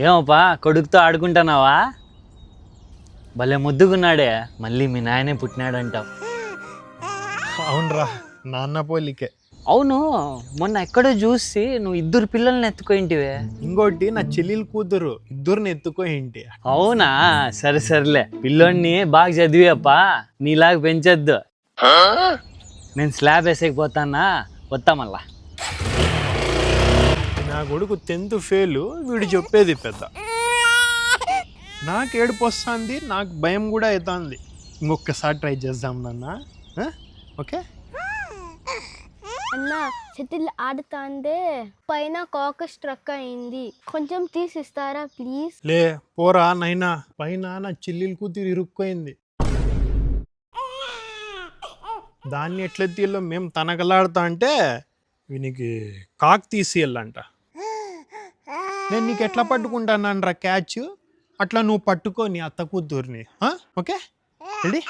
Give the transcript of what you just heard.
ఏమప్పా కొడుకుతో ఆడుకుంటున్నావా? భలే ముద్దుగున్నాడే, మళ్ళీ మీ నాయనే పుట్టినాడంటావు. అవునరా, నాన్న పోలికే. అవును, మొన్న ఎక్కడో చూసి నువ్వు 2 పిల్లల్ని ఎత్తుకోయింటివే. ఇంకోటి నా చెల్లెలు కూతురు, ఇద్దరిని ఎత్తుకో ఏంటి. అవునా, సరే సర్లే. పిల్లోడిని బాగా చదివేప్పా, నీలాగా పెంచొద్దు. నేను స్లాబ్ వేసేకపోతానా, వస్తా మళ్ళా. నా కొడుకు 10th ఫెయిల్, వీడు చెప్పేది పెద్ద. నాకు ఏడుపు వస్తుంది, నాకు భయం కూడా అవుతుంది. ఇంకొకసారి ట్రై చేద్దాం నాన్న. ఓకే అన్న షటిల్ ఆడుతాండే పైన కాక్ స్ట్రక్ అయింది, కొంచెం తీసిస్తారా ప్లీజ్? లే పోరా నైనా, పైన నా చెల్లెలు కూతురు ఇరుక్కోయింది. దాన్ని ఎట్లా తీయాలో మేము తనకలాడుతా అంటే వీనికి కాక్ తీసేయాలంట. నేను నీకు ఎట్లా పట్టుకుంటానంట్రా క్యాచ్, అట్లా నువ్వు పట్టుకో నీ అత్త కూతుర్ని. Okay ready?